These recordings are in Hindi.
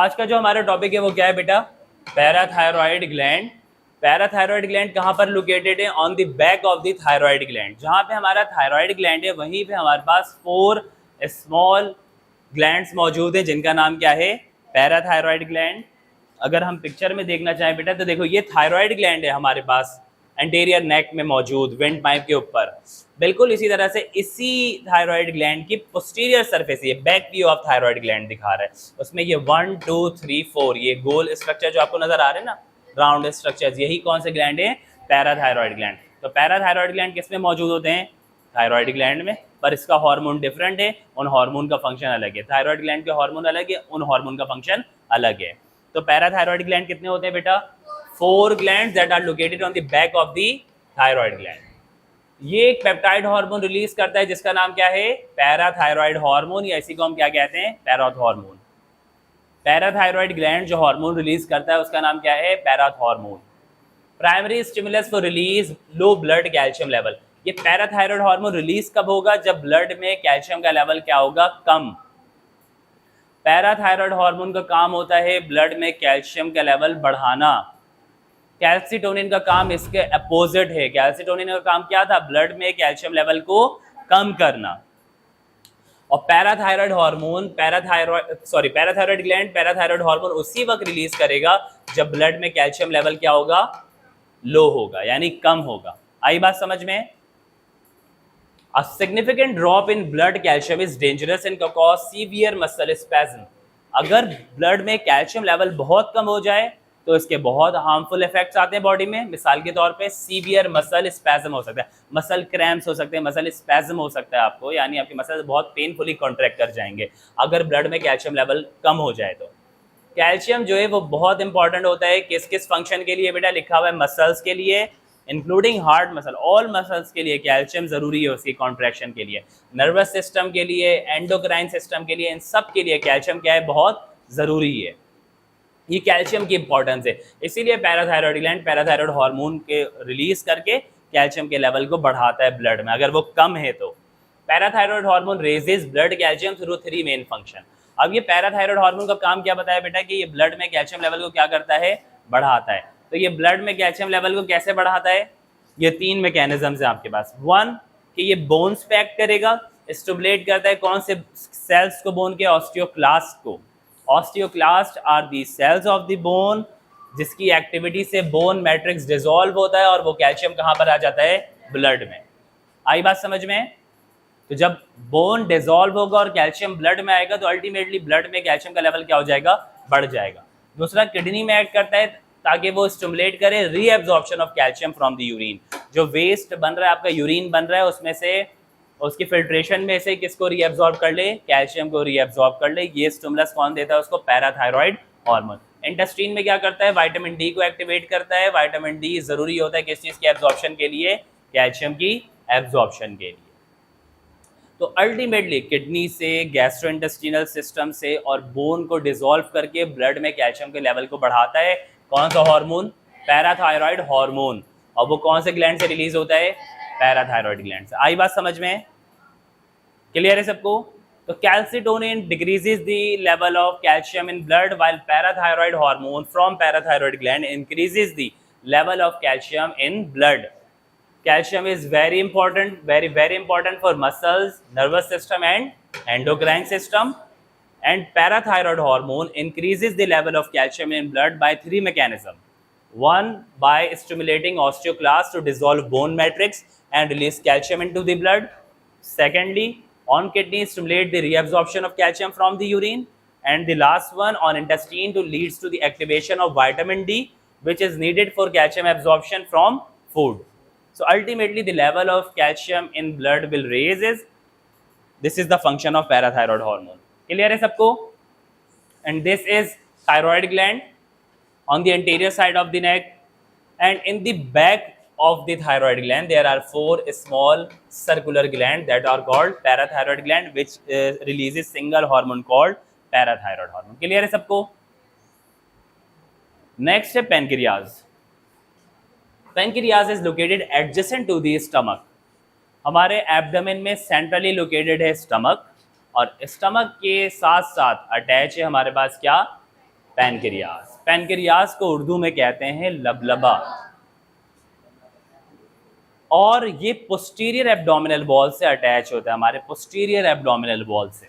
आज का जो हमारा टॉपिक है वो क्या है बेटा? Parathyroid gland. पैराथायरॉयड ग्लैंड कहाँ पर लोकेटेड है? On the back of the thyroid gland. जहाँ पे हमारा थायरॉयड ग्लैंड है वहीं पे हमारे पास 4 स्मॉल ग्लैंड्स मौजूद हैं जिनका नाम क्या है? Parathyroid gland. अगर हम पिक्चर में देखना चाहें बेटा तो देखो ये थायरॉयड ग्लैंड है हमारे पास एंटीरियर नेक में मौजूद, विंड पाइप के ऊपर। बिल्कुल इसी तरह से इसी थायरॉयड ग्लैंड की पोस्टीरियर सरफेस, ये back view of thyroid gland दिखा रहा है। उसमें ये 1 2 3 4 ये गोल स्ट्रक्चर जो आपको नजर आ रहे हैं ना, राउंड स्ट्रक्चर्स, यही कौन से ग्लैंड है? Parathyroid gland. तो पैराथायरॉयड ग्लैंड किस में मौजूद होते हैं? थायरॉयड ग्लैंड में, पर इसका हार्मोन डिफरेंट है, उन हार्मोन का फंक्शन अलग है। थायरॉयड ग्लैंड के हार्मोन अलग है, उन हार्मोन का फंक्शन अलग है। तो पैराथायरॉयड ग्लैंड कितने होते हैं बेटा? 4 glands that are located on the back of the thyroid gland. ये एक पेप्टाइड हार्मोन रिलीज करता है जिसका नाम क्या है? पैराथायरॉयड हार्मोन, या इसी को हम क्या कहते हैं? पैराथ हार्मोन। पैराथायरॉयड ग्लैंड जो हार्मोन रिलीज करता है उसका नाम क्या है? पैराथ hormone. Primary stimulus for release low blood calcium level. ये पैराथायरॉयड हार्मोन रिलीज कब होगा? जब ब्लड में कैल्शियम का लेवल क्या होगा? कम। पैराथायरॉयड हार्मोन का काम होता है ब्लड में कैल्शियम का लेवल बढ़ाना। कैल्सिटोनिन का काम इसके अपोजिट है। कैल्सिटोनिन का काम क्या था? ब्लड में कैल्शियम लेवल को कम करना। और parathyroid hormone, parathyroid gland parathyroid hormone उसी वक्त रिलीज करेगा जब ब्लड में कैल्शियम लेवल क्या होगा? लो होगा, यानी कम होगा। आई बात समझ में? A significant drop in blood calcium is dangerous and can cause severe muscle spasm. अगर ब्लड में कैल्शियम लेवल बहुत कम हो जाए तो इसके बहुत हार्मफुल इफेक्ट्स आते हैं बॉडी में। मिसाल के तौर पे सीवियर मसल स्पैज्म हो सकता है, मसल क्रैम्प्स हो सकते हैं, मसल स्पैज्म हो सकता है आपको, यानी आपके मसल बहुत पेनफुली कॉन्ट्रैक्ट कर जाएंगे अगर ब्लड में कैल्शियम लेवल कम हो जाए तो। कैल्शियम जो है वो बहुत इंपॉर्टेंट होता है किस किस फंक्शन के लिए बेटा? लिखा हुआ है मसल्स के लिए, including heart muscle, all muscles के लिए कैल्शियम जरूरी है उसकी कॉन्ट्रैक्शन के लिए। नर्वस सिस्टम के लिए, एंडोक्राइन सिस्टम के लिए, इन सब के लिए कैल्शियम क्या है? बहुत जरूरी है। ये कैल्शियम की इंपॉर्टेंस है, इसीलिए पैराथायरॉयड ग्लैंड पैराथायरॉयड हार्मोन के रिलीज करके कैल्शियम के लेवल को बढ़ाता है ब्लड में अगर वो कम है तो। Parathyroid hormone raises blood calcium through 3 main function. अब ये पैराथायरॉयड हार्मोन का काम क्या बताया बेटा? कि ये ब्लड में कैल्शियम लेवल को क्या करता है? बढ़ाता है। तो ये ब्लड में कैल्शियम लेवल को कैसे बढ़ाता है? ये 3 मैकेनिज्म है आपके पास। 1 कि ये बोन्स पे एक्ट करेगा, स्टिमुलेट करता है कौन से सेल्स को? बोन के ऑस्टियोक्लास्ट को। Osteoclast are the cells of the bone जिसकी एक्टिविटी से बोन मैट्रिक्स डिसॉल्व होता है और वो कैल्शियम कहाँ पर आ जाता है? ब्लड में। आई बात समझ में? तो जब बोन डिसॉल्व होगा और कैल्शियम ब्लड में आएगा तो अल्टीमेटली ब्लड में कैल्शियम का लेवल क्या हो जाएगा? बढ़ जाएगा। दूसरा किडनी में एक्ट करता है ताकि वो स्टिमुलेट करे reabsorption of calcium from the urine. जो वेस्ट बन रहा है आपका, यूरिन बन रहा है, उसमें से उसकी फिल्ट्रेशन में से किसको रीएब्जॉर्ब कर ले? कैल्शियम को रीएब्जॉर्ब कर ले। ये स्टिमुलस कौन देता है उसको? Parathyroid hormone. इंटेस्टाइन में क्या करता है? विटामिन डी को एक्टिवेट करता है। विटामिन डी जरूरी होता है किस चीज के एब्जॉर्प्शन के लिए? कैल्शियम की एब्जॉर्प्शन के लिए। तो अल्टीमेटली किडनी से, गैस्ट्रोइंटेस्टिनल सिस्टम से और बोन को डिसॉल्व करके ब्लड में कैल्शियम के लेवल को बढ़ाता है कौन सा हार्मोन? Parathyroid hormone. और वो कौन से ग्लैंड से रिलीज होता है? पैराथायरॉयड ग्लैंड से। आई बात समझ में? क्लियर है सबको? तो calcitonin decreases the level of calcium in blood while parathyroid hormone from parathyroid gland increases the level of calcium in blood. Calcium is very important, very important for muscles, nervous system and endocrine system. And parathyroid hormone increases the level of calcium in blood by 3 mechanisms. 1 by stimulating osteoclasts to dissolve bone matrix and release calcium into the blood. Secondly, on kidney stimulate the reabsorption of calcium from the urine. And the last one on intestine to leads to the activation of vitamin D, which is needed for calcium absorption from food. So ultimately the level of calcium in blood will raises. This is the function of parathyroid hormone. Clear है सबको? And this is thyroid gland on the anterior side of the neck, and in the back of the thyroid gland there are 4 small circular glands that are called parathyroid gland, which releases single hormone called parathyroid hormone. Clear है सबको? Next है pancreas. Pancreas is located adjacent to the stomach. हमारे एब्डोमेन में सेंट्रली लोकेटेड है स्टमक, और स्टमक के साथ साथ अटैच है हमारे पास क्या? पैनक्रियाज। पैनक्रियाज को उर्दू में कहते हैं लबलबा, और ये पोस्टीरियर एब्डोमिनल वॉल से अटैच होता है, हमारे पोस्टीरियर एब्डोमिनल वॉल से।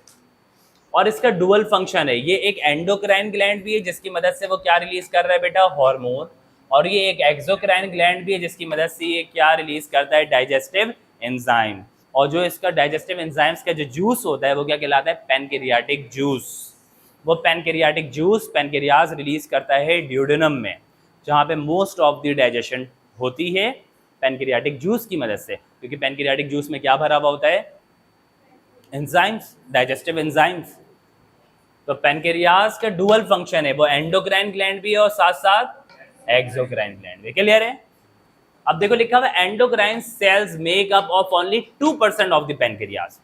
और इसका डुअल फंक्शन है, ये एक एंडोक्राइन ग्लैंड भी है जिसकी मदद से वो क्या रिलीज कर रहा है बेटा, हार्मोन, और ये एक एक्सोक्राइन ग्लैंड भी है जिसकी मदद से ये क्या रिलीज करता है, डाइजेस्टिव एंजाइम। और जो इसका डाइजेस्टिव एंजाइम्स का जो जूस होता है वो क्या कहलाता है, पैनक्रियाटिक जूस। वो पैनक्रियाटिक जूस पैनक्रियाज रिलीज करता है ड्यूडेनम में, जहाँ पे मोस्ट ऑफ द डाइजेशन होती है पैनक्रियाटिक जूस की मदद से, क्योंकि पैनक्रियाटिक जूस में क्या भरा हुआ होता है, एंजाइम्स, डाइजेस्टिव एंजाइम्स। तो पैनक्रियाज का डुअल फंक्शन है, वो एंडोक्राइन ग्लैंड भी है और साथ साथ एक्सोक्राइन ग्लैंड भी। क्लियर है? अब देखो लिखा हुआ endocrine cells make up of only 2% of the pancreas.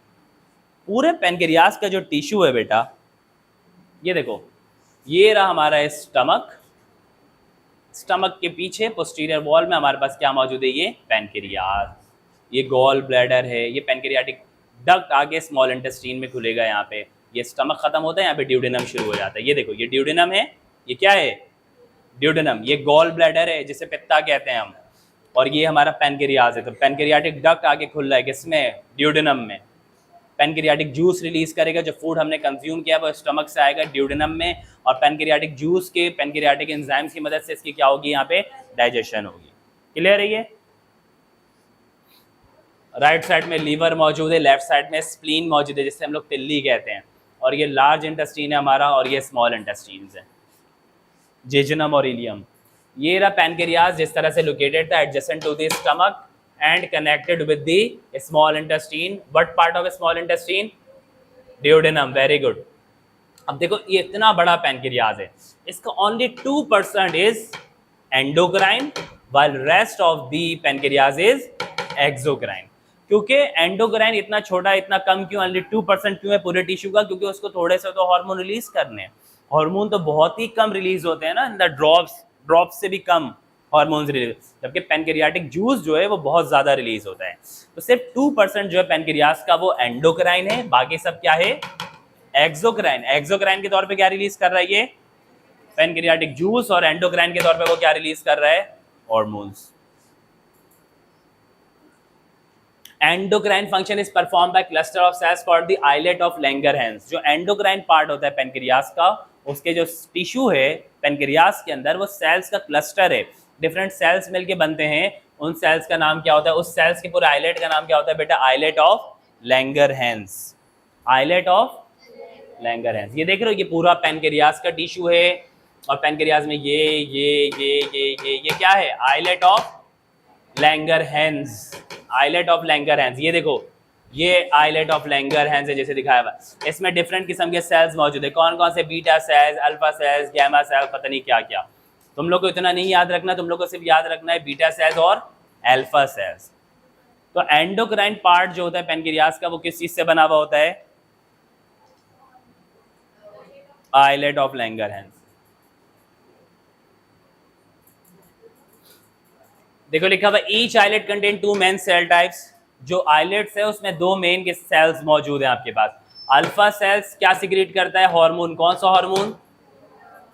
पूरे पैनक्रियाज का जो टिश्यू है बेटा, ये देखो, ये रहा हमारा स्टमक, स्टमक के पीछे पोस्टीरियर वॉल में हमारे पास क्या मौजूद है, ये पैनक्रियाज, ये गॉल ब्लैडर है, ये पैनक्रियाटिक डक्ट आगे स्मॉल इंटेस्टीन में खुलेगा, यहाँ पे ये स्टमक खत्म होता है, यहाँ पे ड्यूडेनम शुरू हो जाता है। ये देखो, ये ड्यूडेनम है, ये क्या है, ड्यूडेनम, ये गॉल ब्लैडर है जिसे पित्ता कहते हैं हम, और ये हमारा पैनक्रियाज है। तो पैनक्रियाटिक डक्ट आगे खुल रहा है किसमें, ड्यूडेनम में। पैनक्रियाटिक जूस रिलीज करेगा, जो फूड हमने कंज्यूम किया वो स्टमक से आएगा ड्यूडेनम में, और पैनक्रियाटिक जूस के पैनक्रियाटिक एंजाइम्स की मदद से इसकी क्या होगी, यहाँ पे डाइजेशन होगी। क्लियर है? ये राइट साइड में लीवर मौजूद है, लेफ्ट साइड में स्प्लीन मौजूद है जिससे हम लोग तिल्ली कहते हैं, और ये लार्ज इंटेस्टीन है हमारा, और ये स्मॉल इंटेस्टीन है, जेजुनम और इलियम। ये रहा पैनक्रियाज जिस तरह से लोकेटेड था, adjacent to the stomach and connected with the small intestine. What part of a small intestine? Duodenum. Very good. अब देखो, ये इतना बड़ा पैनक्रियाज है, इसका only 2% is endocrine, while rest of the pancreas is exocrine. क्योंकि एंडोक्राइन इतना छोटा, इतना कम क्यों, only 2% क्यों है पूरे टिश्यू का, क्योंकि उसको थोड़े से तो हार्मोन रिलीज करने हैं। हार्मोन तो बहुत ही कम रिलीज होते हैं ना, इन द ड्रॉप्स से भी कम हार्मोन्स रिलीज, जबकि पैनक्रियाटिक जूस जो है वो बहुत ज़्यादा रिलीज होता है। तो सिर्फ 2% जो है पैनक्रियाज का वो एंडोक्राइन है, बाकी सब क्या है, एक्सोक्राइन। एक्सोक्राइन के तौर पे क्या रिलीज कर रहा है ये पैनक्रियाटिक जूस, और एंडोक्राइन के तौर पे वो क्या रिलीज कर रहा है, hormones. Endocrine function is perform by cluster of cells called the islet of Langerhans. जो एंडोक्राइन पार्ट होता है पैनक्रियाज का, उसके जो टिश्यू है पैनक्रियाज के अंदर, वो सेल्स का क्लस्टर है, डिफरेंट सेल्स मिलके बनते हैं। उन सेल्स का नाम क्या होता है, उस सेल्स के पूरे आइलेट का नाम क्या होता है बेटा, islet of Langerhans. Islet of Langerhans. ये देख रहे हो, ये पूरा पैनक्रियाज का टिश्यू है, और पैनक्रियाज में ये क्या है, islet of Langerhans. Islet of Langerhans, ये देखो, ये आइलेट ऑफ लैंगरहैंस है जैसे दिखाया हुआ। इसमें डिफरेंट किस्म के सेल्स मौजूद है, कौन कौन से, beta cells, alpha cells, gamma cells, पता नहीं क्या क्या। तुम लोग को इतना नहीं याद रखना, तुम लोग को सिर्फ याद रखना है बीटा सेल्स और अल्फा सेल्स। तो एंडोक्राइन पार्ट जो होता है पैनक्रियाज का, वो किस चीज से बना हुआ होता है, आइलेट ऑफ लैंगरहैंस। देखो लिखा हुआ, each islet contain 2 main cell types. जो आइलेट्स है उसमें 2 मेन के सेल्स मौजूद हैं आपके पास। अल्फा सेल्स क्या सिक्रीट करता है, हार्मोन, कौन सा हार्मोन,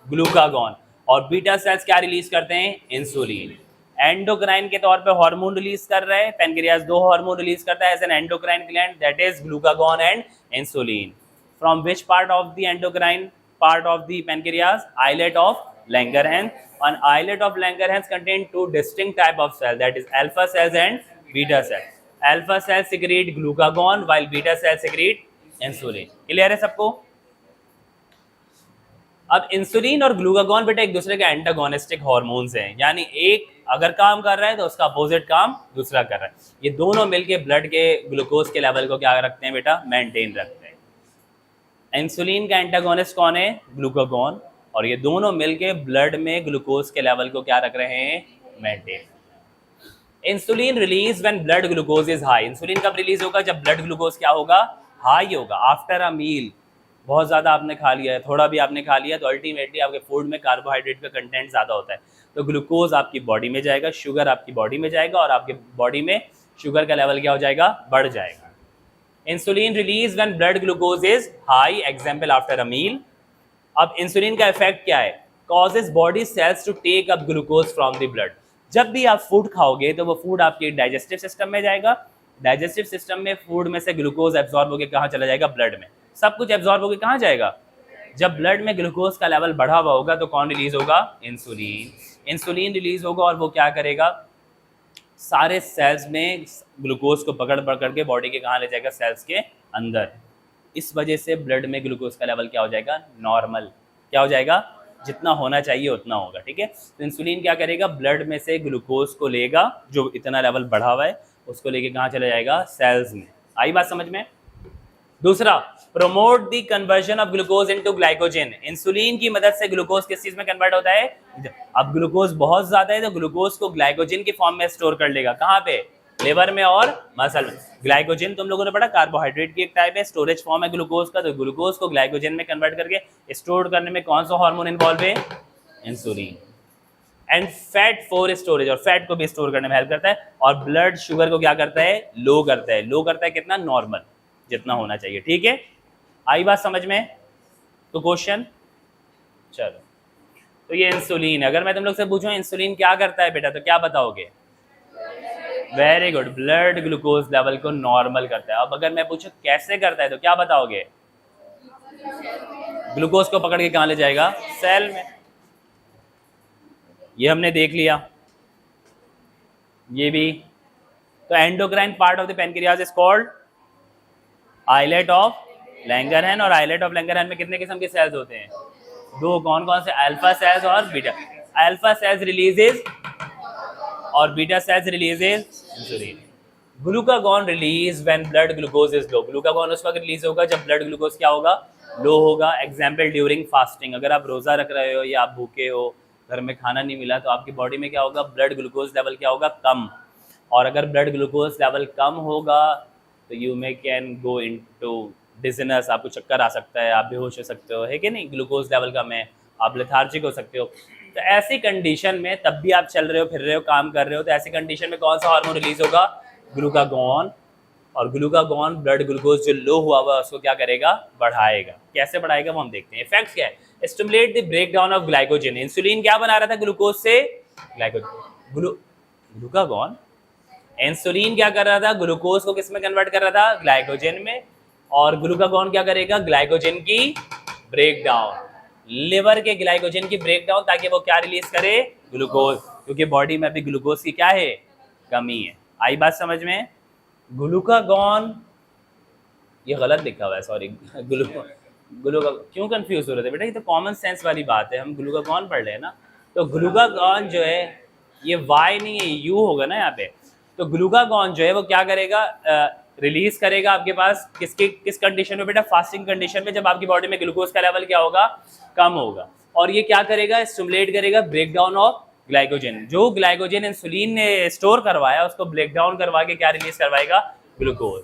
ग्लूकागॉन। और बीटा सेल्स क्या रिलीज करते हैं, इंसुलिन। एंडोक्राइन के तौर पे हार्मोन रिलीज कर रहा है पैनक्रियाज, 2 हार्मोन रिलीज करता है as an endocrine gland, that is glucagon and insulin. From which part of the endocrine part of the pancreas, islet of Langerhans. An islet of Langerhans contain 2 distinct type of cells, that is alpha cells and beta cells. Alpha cells secrete glucagon while beta cells secrete insulin. Clear है सबको? अब इंसुलिन और ग्लूकागॉन बेटा एक दूसरे के एंटागोनिस्टिक हार्मोन्स हैं, यानी एक अगर काम कर रहा है तो उसका अपोजिट काम दूसरा कर रहा है। ये दोनों मिलके ब्लड के ग्लूकोज के लेवल को क्या रखते हैं बेटा, मेंटेन रखते हैं। इंसुलिन का एंटागोनिस्ट कौन है, ग्लूकागॉन, और ये दोनों मिलके ब्लड में ग्लूकोज के लेवल को क्या रख रहे हैं, maintain. Insulin release when blood glucose is high. Insulin कब रिलीज होगा, जब ब्लड ग्लूकोज क्या होगा, हाई होगा। आफ्टर अ मील, बहुत ज़्यादा आपने खा लिया है, थोड़ा भी आपने खा लिया, तो अल्टीमेटली आपके फूड में कार्बोहाइड्रेट का कंटेंट ज़्यादा होता है, तो ग्लूकोज आपकी बॉडी में जाएगा, शुगर आपकी बॉडी में जाएगा, और आपके बॉडी में शुगर का लेवल क्या हो जाएगा, बढ़ जाएगा। Insulin release when blood glucose is high, example after a meal. अब इंसुलिन का इफेक्ट क्या है? Causes body cells to take up glucose from the blood. जब भी आप फूड खाओगे तो वो फूड आपके डाइजेस्टिव सिस्टम में जाएगा, डाइजेस्टिव सिस्टम में फूड में से ग्लूकोज एब्जॉर्ब होकर कहाँ चला जाएगा? ब्लड में। सब कुछ एब्जॉर्ब होकर कहाँ जाएगा? जब ब्लड में ग्लूकोज का लेवल बढ़ा हुआ होगा तो कौन रिलीज होगा? इंसुलिन। इंसुलिन रिलीज होगा और वो क्या करेगा? सारे सेल्स में ग्लूकोज को पकड़ पकड़ के बॉडी के कहाँ ले जाएगा? सेल्स के अंदर। इस वजह से ब्लड में ग्लूकोज का लेवल क्या हो जाएगा? नॉर्मल। क्या हो जाएगा? जितना होना चाहिए उतना होगा। ठीक है, तो इंसुलिन क्या करेगा? ब्लड में से ग्लूकोज को लेगा, जो इतना लेवल बढ़ा हुआ है उसको लेके कहाँ चला जाएगा? सेल्स में। आई बात समझ में? दूसरा, promote the conversion of glucose into glycogen. Insulin की मदद से ग्लूकोज किस चीज में कन्वर्ट होता है? अब ग्लूकोज बहुत ज्यादा है तो ग्लूकोज को ग्लाइकोजन के फॉर्म में स्टोर कर लेगा। कहाँ पे? लिवर में और मसल में। ग्लाइकोजन तुम लोगों ने पढ़ा कार्बोहाइड्रेट की एक टाइप है, स्टोरेज फॉर्म है ग्लूकोज का। तो ग्लूकोज को ग्लाइकोजन में कन्वर्ट करके स्टोर करने में कौन सा हार्मोन इन्वॉल्व है? Insulin. And fat for storage, और फैट को भी स्टोर करने में हेल्प करता है। और ब्लड शुगर को क्या करता है? लो करता है। लो करता है कितना? नॉर्मल, जितना होना चाहिए। ठीक है, आई बात समझ में? तो क्वेश्चन, चलो, तो ये इंसुलिन, अगर मैं तुम लोग से पूछूं इंसुलिन क्या करता है बेटा, तो क्या बताओगे? Very good, blood glucose level को नॉर्मल करता है। अब अगर मैं पूछूं कैसे करता है तो क्या बताओगे? ग्लूकोज को पकड़ के कहां ले जाएगा? सेल में। ये हमने देख लिया। ये भी, तो endocrine part of the pancreas is called islet of Langerhans. और आइलेट ऑफ लैंगरहैन में कितने किस्म के सेल्स होते हैं? दो। कौन कौन से? अल्फा सेल्स और बीटा। अल्फा सेल्स रिलीजेज और beta sales releases insulin. Glucagon release when blood glucose is low. Glucagon उस वक्त रिलीज होगा जब ब्लड ग्लूकोज क्या होगा? लो होगा। एग्जाम्पल ड्यूरिंग फास्टिंग, अगर आप रोजा रख रहे हो या आप भूखे हो, घर में खाना नहीं मिला, तो आपकी बॉडी में क्या होगा? ब्लड ग्लूकोज लेवल क्या होगा? कम। और अगर ब्लड ग्लूकोज लेवल कम होगा तो you may can go into dizziness, आपको चक्कर आ सकता है, आप बेहोश हो सकते हो, है कि नहीं? ग्लूकोज लेवल कम है, आप लेथार्जिक हो सकते हो। तो ऐसी कंडीशन में, तब भी आप चल रहे हो, फिर रहे हो, काम कर रहे हो, तो ऐसी कंडीशन में कौन सा हार्मोन रिलीज होगा? ग्लूकागॉन। और ग्लूकागॉन ब्लड ग्लूकोज जो लो हुआ हुआ उसको क्या करेगा? बढ़ाएगा। कैसे बढ़ाएगा वो हम देखते हैं। इफेक्ट क्या है? Stimulate the break down of glycogen. Insulin क्या बना रहा था ग्लूकोज से? ग्लाइकोजन। ग्लूकागॉन, इंसुलिन क्या कर रहा था? ग्लूकोज को किस में कन्वर्ट कर रहा था? ग्लाइकोजन में। और ग्लूकागॉन क्या करेगा? ग्लाइकोजन की ब्रेक डाउन, लिवर के ग्लाइकोजन की ब्रेक डाउन, ताकि वो क्या रिलीज करे? ग्लूकोज, क्योंकि बॉडी में अभी ग्लूकोज की क्या है? कमी है। आई बात समझ में? ग्लूकागॉन, ये गलत लिखा हुआ है, सॉरी। ग्लूका क्यों कंफ्यूज हो रहे थे बेटा? ये तो कॉमन सेंस वाली बात है, हम ग्लूकागॉन पढ़ रहे हैं ना। तो ग्लूकागॉन जो है, ये वाई नहीं है, यू होगा ना यहाँ पे। तो ग्लूकागॉन जो है वो क्या करेगा? रिलीज करेगा आपके पास किस कंडीशन में बेटा? फास्टिंग कंडीशन में, जब आपकी बॉडी में ग्लूकोज का लेवल क्या होगा? कम होगा। और ये क्या करेगा? स्टिमुलेट करेगा ब्रेक डाउन ऑफ ग्लाइकोजन। जो ग्लाइकोजन इंसुलिन ने स्टोर करवाया उसको ब्रेक डाउन करवा के क्या रिलीज करवाएगा? ग्लूकोज।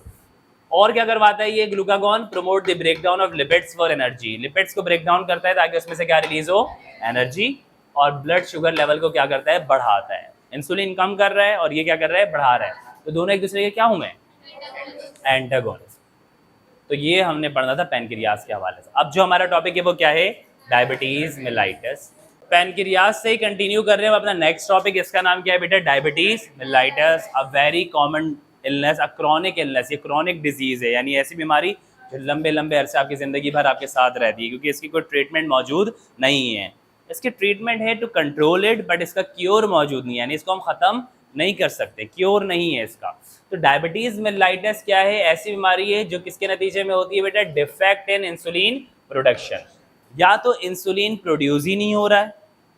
और क्या करवाता है ये glucagon? Promote the break down of lipids for energy. Lipids को ब्रेक डाउन करता है ताकि उसमें से क्या रिलीज हो? एनर्जी। और ब्लड शुगर लेवल को क्या करता है? बढ़ाता है। इंसुलिन कम कर रहा है और ये क्या कर रहा है? बढ़ा रहा है। तो दोनों एक दूसरे के क्या होंगे? एंटागोनिस्ट। तो ये हमने पढ़ना था पैनक्रियाज के हवाले से। अब जो हमारा टॉपिक है वो क्या है? Diabetes mellitus. पैनक्रियाज से ही कंटिन्यू कर रहे हैं अपना नेक्स्ट टॉपिक। इसका नाम क्या है बेटा? Diabetes mellitus, a very common illness, a chronic illness. ये क्रॉनिक डिजीज है, यानी ऐसी बीमारी जो लंबे लंबे अरसे आपकी ज़िंदगी भर आपके साथ रहती है, क्योंकि इसकी कोई ट्रीटमेंट मौजूद नहीं है। इसकी ट्रीटमेंट है टू कंट्रोल इट, बट इसका क्योर मौजूद नहीं है, यानी इसको हम ख़त्म नहीं कर सकते, क्योर नहीं है इसका। तो डायबिटीज़ मेलाइटस क्या है? ऐसी बीमारी है जो किसके नतीजे में होती है बेटा? Defect in insulin production. या तो इंसुलिन प्रोड्यूस ही नहीं हो रहा है।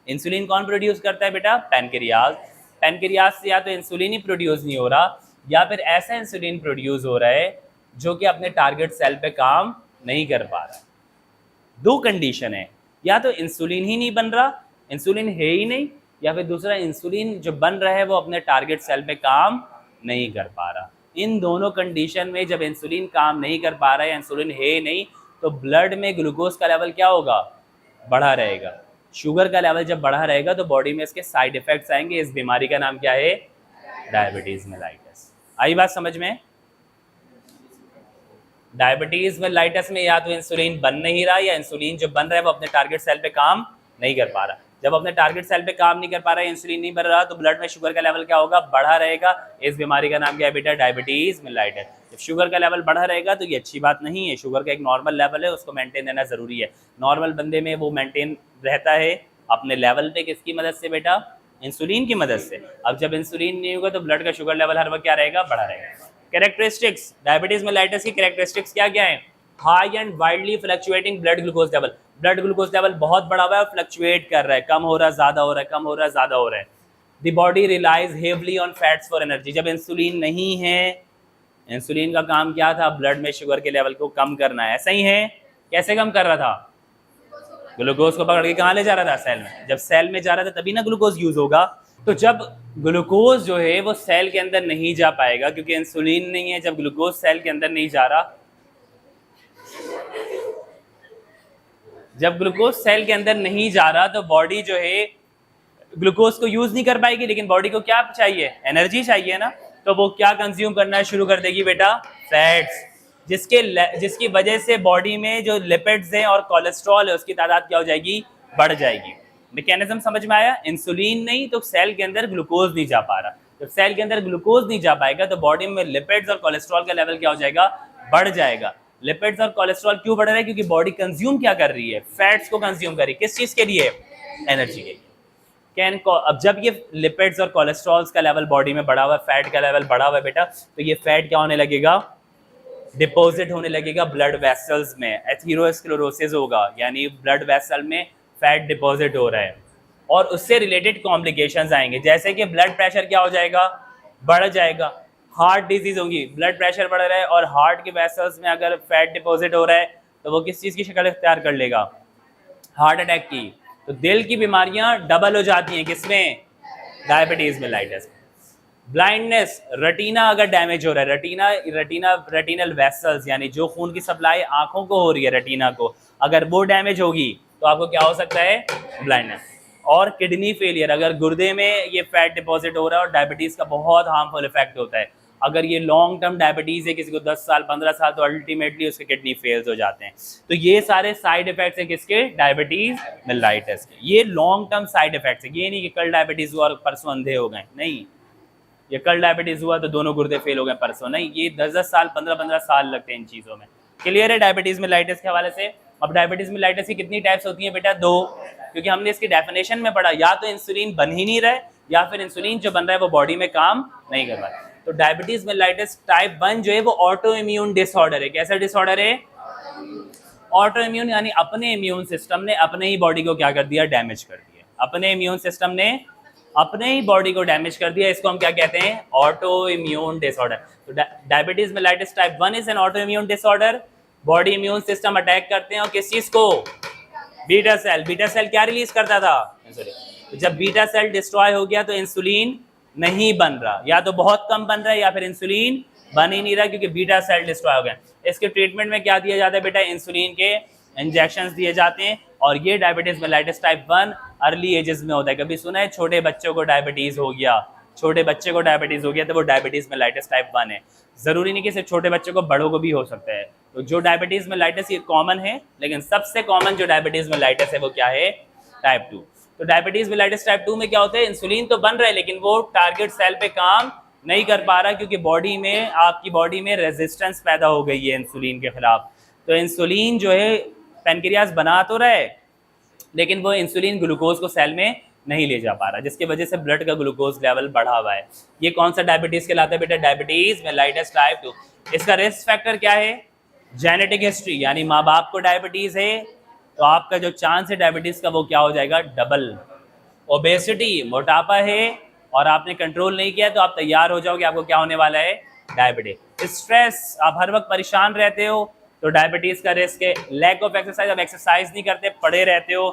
इंसुलिन कौन प्रोड्यूस करता है बेटा? पैनक्रियाज। पैनक्रियाज से या तो इंसुलिन ही प्रोड्यूस नहीं हो रहा, या फिर ऐसा इंसुलिन प्रोड्यूस हो रहा है जो कि अपने टारगेट सेल पे काम नहीं कर पा रहा है। दो कंडीशन है, या तो इंसुलिन ही नहीं बन रहा, इंसुलिन है ही नहीं, या फिर दूसरा इंसुलिन जो बन रहा है वो अपने टारगेट सेल पे काम नहीं कर पा रहा। इन दोनों कंडीशन में जब इंसुलिन काम नहीं कर पा रहा है, इंसुलिन है नहीं, तो ब्लड में ग्लूकोज का लेवल क्या होगा? बढ़ा रहेगा। शुगर का लेवल जब बढ़ा रहेगा तो बॉडी में इसके साइड इफेक्ट्स आएंगे। इस बीमारी का नाम क्या है? Diabetes mellitus. आई बात समझ में? डायबिटीज में लाइटस में या तो इंसुलिन बन नहीं रहा, या इंसुलिन जो बन रहा है वो अपने टारगेट सेल पे काम नहीं कर पा रहा। जब अपने टारगेट सेल पे काम नहीं कर पा रहा है, इंसुलिन नहीं बन रहा, तो ब्लड में शुगर का लेवल क्या होगा, बढ़ा रहेगा। इस बीमारी का नाम क्या है बेटा, डायबिटीज मेलाइटस। जब शुगर का लेवल बढ़ा रहेगा तो ये अच्छी बात नहीं है। शुगर का एक नॉर्मल लेवल है, उसको मेंटेन रहना जरूरी है। नॉर्मल बंदे में वो मेंटेन रहता है अपने लेवल पे, किसकी मदद से बेटा, इंसुलिन की मदद से। अब जब इंसुलिन नहीं होगा तो ब्लड का शुगर लेवल हर वक्त क्या रहेगा, बढ़ा रहेगा। कैरेक्टरिस्टिक्स, डायबिटीज मेलाइटस की कैरेक्टरिस्टिक्स क्या क्या है, high and widely fluctuating blood glucose level. Blood glucose level बहुत बड़ा हुआ है, फ्लक्चुएट कर रहा है, कम हो रहा है, ज्यादा हो रहा है, कम हो रहा है, ज्यादा हो रहा है। The body relies heavily on fats for energy. जब इंसुलिन नहीं है, इंसुलिन का काम क्या था, ब्लड में शुगर के लेवल को कम करना है, ऐसा ही है। कैसे कम कर रहा था, ग्लूकोज को पकड़ के कहाँ ले जा रहा था, सेल में। जब सेल में जा रहा था तभी ना ग्लूकोज यूज होगा। तो जब ग्लूकोज जो है वो सेल के अंदर नहीं जा पाएगा, क्योंकि इंसुलिन नहीं है, जब ग्लूकोज सेल के अंदर नहीं जा रहा, जब ग्लूकोज सेल के अंदर नहीं जा रहा तो बॉडी जो है ग्लूकोज को यूज नहीं कर पाएगी। लेकिन बॉडी को क्या चाहिए, एनर्जी चाहिए ना। तो वो क्या कंज्यूम करना शुरू कर देगी बेटा, फैट्स, जिसकी वजह से बॉडी में जो लिपिड्स हैं और कोलेस्ट्रॉल है उसकी तादाद क्या हो जाएगी, बढ़ जाएगी। मैकेनिज्म समझ में आया। इंसुलिन नहीं तो सेल के अंदर ग्लूकोज नहीं जा पा रहा। जब सेल के अंदर ग्लूकोज नहीं जा पाएगा तो बॉडी में लिपिड्स और कोलेस्ट्रॉल का लेवल क्या हो जाएगा, बढ़ जाएगा। लिपिड्स और कोलेस्ट्रॉल क्यों बढ़ रहा है, क्योंकि बॉडी कंज्यूम क्या कर रही है, फैट्स को कंज्यूम कर रही है। किस चीज के लिए, एनर्जी के लिए। अब जब ये लिपिड्स और कोलेस्ट्रॉल्स का लेवल बॉडी में बढ़ा हुआ है, फैट का लेवल बढ़ा हुआ है बेटा, तो ये फैट क्या होने लगेगा, डिपॉजिट होने लगेगा ब्लड वेसल्स में। एथेरोस्क्लेरोसिस होगा, यानी ब्लड वेसल में फैट डिपॉजिट हो रहा है, और उससे रिलेटेड कॉम्प्लिकेशंस आएंगे, जैसे कि ब्लड प्रेशर क्या हो जाएगा, बढ़ जाएगा। हार्ट डिजीज होगी, ब्लड प्रेशर बढ़ रहा है और हार्ट के वेसल्स में अगर फैट डिपॉजिट हो रहा है तो वो किस चीज़ की शक्ल इख्तियार कर लेगा, हार्ट अटैक की। तो दिल की बीमारियां डबल हो जाती हैं, किसमें, डायबिटीज मेलाइटस। ब्लाइंडनेस, रेटिना अगर डैमेज हो रहा है, रेटिनल वेसल्स यानी जो खून की सप्लाई आंखों को हो रही है, रेटिना को, अगर वो डैमेज होगी तो आपको क्या हो सकता है, ब्लाइंडनेस। और किडनी फेलियर, अगर गुर्दे में ये फैट डिपॉजिट हो रहा है, और डायबिटीज का बहुत हार्मफुल इफेक्ट होता है। अगर ये लॉन्ग टर्म डायबिटीज है किसी को 10 साल 15 साल, तो अल्टीमेटली उसके किडनी फेल्स हो जाते हैं। तो ये सारे साइड इफेक्ट्स हैं किसके, डायबिटीज मेलाइटस के। ये लॉन्ग टर्म साइड इफेक्ट्स है। ये नहीं कि कल डायबिटीज हुआ और परसों अंधे हो गए, नहीं। ये कल डायबिटीज हुआ तो दोनों गुर्दे फेल हो गए परसों, नहीं। ये 10-10 साल 15-15 साल लगते हैं इन चीज़ों में। क्लियर है डायबिटीज मेलाइटस के हवाले से। अब डायबिटीज मेलाइटस की कितनी टाइप्स होती हैं बेटा, 2, क्योंकि हमने इसकी डेफिनेशन में पढ़ा, या तो इंसुलिन बन ही नहीं रहा है, या फिर इंसुलिन जो बन रहा है वो बॉडी में काम नहीं कर रहा है। तो डायबिटीज मेलाइटस टाइप 1 जो है वो ऑटो इम्यून डिसऑर्डर है। कैसा डिसऑर्डर है, ऑटो इम्यून, यानी अपने इम्यून सिस्टम ने अपने ही बॉडी को क्या कर दिया, डैमेज कर दिया। अपने इम्यून सिस्टम ने अपने ही बॉडी को डैमेज कर दिया, इसको हम क्या कहते हैं, ऑटो इम्यून डिसऑर्डर। तो diabetes mellitus type 1 is an auto immune disorder. Body immune system attack करते हैं, और किस चीज को, बीटा सेल। बीटा सेल क्या रिलीज करता था, तो जब बीटा सेल डिस्ट्रॉय हो गया तो इंसुलिन नहीं बन रहा, या तो बहुत कम बन रहा है, या फिर इंसुलिन बन ही नहीं रहा, क्योंकि बीटा सेल डिस्ट्रॉय हो गया। इसके ट्रीटमेंट में क्या दिया जाता है बेटा, इंसुलिन के इंजेक्शंस दिए जाते हैं। और ये diabetes mellitus type 1 early ages में होता है। कभी सुना है छोटे बच्चों को डायबिटीज हो गया, छोटे बच्चे को डायबिटीज हो गया, तो वो डायबिटीज मेलाइटस टाइप 1 है। जरूरी नहीं कि सिर्फ छोटे बच्चों को, बड़ों को भी हो सकता है। तो जो डायबिटीज मेलाइटस ये कॉमन है, लेकिन सबसे कॉमन जो डायबिटीज मेलाइटस है वो क्या है, टाइप 2। तो डायबिटीज मेलाइटस टाइप 2 में क्या होता है, इंसुलिन तो बन रहा है लेकिन वो टारगेट सेल पे काम नहीं कर पा रहा, क्योंकि बॉडी में, आपकी बॉडी में रेजिस्टेंस पैदा हो गई है इंसुलिन के खिलाफ। तो इंसुलिन जो है पैनक्रियाज बना तो रहा है, लेकिन वो इंसुलिन ग्लूकोज को सेल में नहीं ले जा पा रहा, जिसकी वजह से ब्लड का ग्लूकोज लेवल बढ़ा हुआ है। ये कौन सा डायबिटीज कहलाता है बेटा, डायबिटीज मेलाइटस टाइप 2। इसका रिस्क फैक्टर क्या है, जेनेटिक हिस्ट्री, यानी माँ बाप को डायबिटीज है तो आपका जो चांस है डायबिटीज का वो क्या हो जाएगा, डबल। ओबेसिटी, मोटापा है और आपने कंट्रोल नहीं किया तो आप तैयार हो जाओगे, आपको क्या होने वाला है, डायबिटीज। स्ट्रेस, आप हर वक्त परेशान रहते हो तो डायबिटीज का रिस्क है। लैक ऑफ एक्सरसाइज, आप एक्सरसाइज नहीं करते, पड़े रहते हो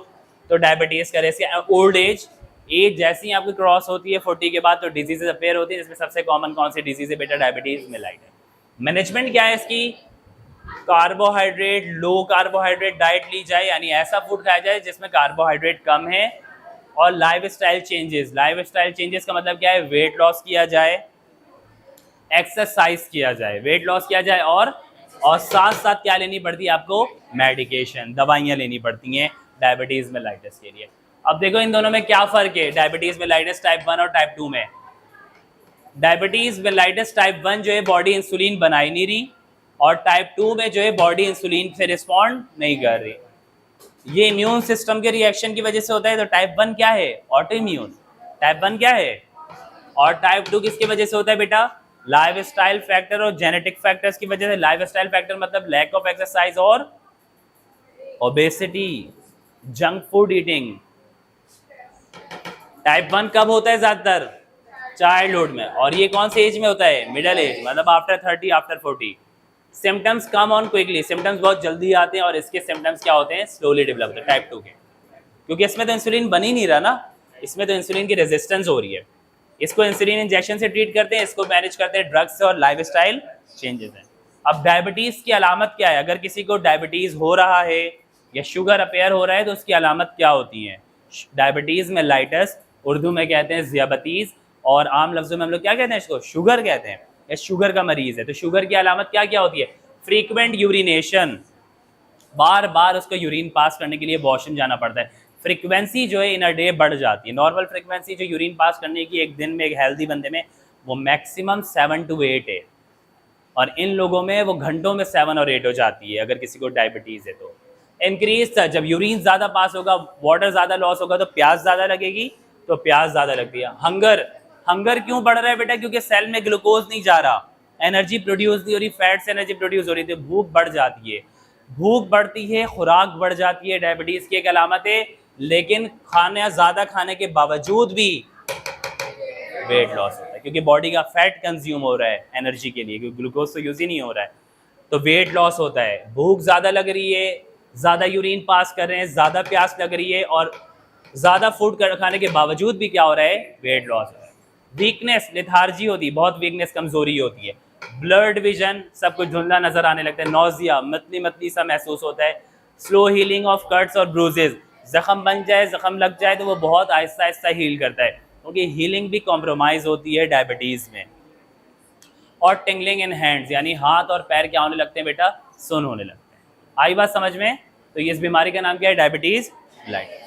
तो डायबिटीज का रिस्क है। ओल्ड एज, एज जैसी ही आपकी क्रॉस होती है 40 के बाद तो डिजीजेज अपेयर होती है, जिसमें सबसे कॉमन कौन सी डिजीज है बेटा, डायबिटीज मेलाइटस। मैनेजमेंट क्या है इसकी, कार्बोहाइड्रेट, लो कार्बोहाइड्रेट डाइट ली जाए, यानी ऐसा फूड खाया जाए जिसमें कार्बोहाइड्रेट कम है। और लाइफस्टाइल चेंजेस, लाइफस्टाइल चेंजेस का मतलब क्या है, वेट लॉस किया जाए, एक्सरसाइज किया जाए, वेट लॉस किया जाए और और साथ साथ क्या लेनी पड़ती है आपको, मेडिकेशन, दवाइयाँ लेनी पड़ती हैं डायबिटीज़ मेलाइटस के लिए। अब देखो इन दोनों में क्या फ़र्क है, डायबिटीज़ मेलाइटस टाइप 1 और टाइप 2 में। डायबिटीज़ मेलाइटस टाइप 1 जो है बॉडी इंसुलिन बना ही नहीं रही, और टाइप 2 में जो है बॉडी इंसुलिन से रिस्पॉन्ड नहीं कर रही। ये इम्यून सिस्टम के रिएक्शन की वजह से होता है। तो टाइप 1 क्या है, ऑटो इम्यून। टाइप 1 क्या है, और टाइप 2 किसकी वजह से होता है बेटा, लाइफस्टाइल फैक्टर और जेनेटिक फैक्टर्स की वजह से। लाइफस्टाइल फैक्टर मतलब लैक ऑफ एक्सरसाइज और obesity, junk food eating. Type 1 कब होता है ज्यादातर, चाइल्डहुड में, और ये कौन से एज में होता है, मिडिल एज, मतलब after 30 after 40। Symptoms come on quickly, symptoms बहुत जल्दी आते हैं, और इसके सिम्टम्स क्या होते हैं, स्लोली डेवलप होते हैं टाइप 2 के, क्योंकि इसमें तो इंसुलिन बन ही नहीं रहा ना, इसमें तो इंसुलिन की रेजिस्टेंस हो रही है। इसको इंसुलिन इंजेक्शन से ट्रीट करते हैं, इसको मैनेज करते हैं ड्रग्स से और लाइफस्टाइल चेंजेस हैं। अब डायबिटीज़ की अलामत क्या है, अगर किसी को डायबिटीज़ हो रहा है या शुगर अपेयर हो रहा है तो उसकी अलामत क्या होती है। डायबिटीज़ मेलाइटस, उर्दू में कहते हैं ज़ियाबतीज़, और आम लफ्ज़ों में हम लोग क्या कहते हैं इसको, शुगर कहते हैं। या शुगर का मरीज़ है तो शुगर की अलामत क्या क्या होती है, फ्रीक्वेंट यूरिनेशन, बार बार उसको यूरिन पास करने के लिए वॉशरूम जाना पड़ता है। फ्रीक्वेंसी जो है इन अ डे बढ़ जाती है। नॉर्मल फ्रीक्वेंसी जो यूरिन पास करने की एक दिन में एक हेल्दी बंदे में वो मैक्सिमम 7 to 8 है, और इन लोगों में वो घंटों में 7 और 8 हो जाती है अगर किसी को डायबिटीज़ है तो। इंक्रीज था, जब यूरिन ज़्यादा पास होगा, वाटर ज़्यादा लॉस होगा तो प्यास ज़्यादा लगेगी, तो प्यास ज़्यादा लगती है। हंगर, हंगर क्यों बढ़ रहा है बेटा, क्योंकि सेल में ग्लूकोज नहीं जा रहा, एनर्जी प्रोड्यूस नहीं हो रही, फैट से एनर्जी प्रोड्यूस हो रही, तो भूख बढ़ जाती है। भूख बढ़ती है, खुराक बढ़ जाती है, डायबिटीज़ की एक अलामत है। लेकिन खाना ज़्यादा खाने के बावजूद भी वेट लॉस होता है, क्योंकि बॉडी का फैट कंज्यूम हो रहा है एनर्जी के लिए, क्योंकि ग्लूकोज तो यूज़ ही नहीं हो रहा है, तो वेट लॉस होता है। भूख ज़्यादा लग रही है, ज़्यादा यूरिन पास कर रहे हैं, ज़्यादा प्यास लग रही है, और ज़्यादा फूड खाने के बावजूद भी क्या हो रहा है, वेट लॉस हो रहा है। वीकनेस, लेथार्जी होती है, बहुत वीकनेस, कमज़ोरी होती है। ब्लड विजन, सब कुछ धुंधला नज़र आने लगता है। नौजिया, मतली मतली सा महसूस होता है। स्लो हीलिंग ऑफ कट्स और ब्रूजेज, ज़ख़म बन जाए, ज़ख़म लग जाए तो वो बहुत आहिस्ता आहिस्ता हील करता है, क्योंकि हीलिंग भी कॉम्प्रोमाइज़ होती है डायबिटीज़ में। और टिंगलिंग इन हैंड्स, यानी हाथ और पैर क्या होने लगते हैं बेटा, सुन होने लगते हैं। आई बात समझ में। तो ये इस बीमारी का नाम क्या है, डायबिटीज़ मेलाइटस।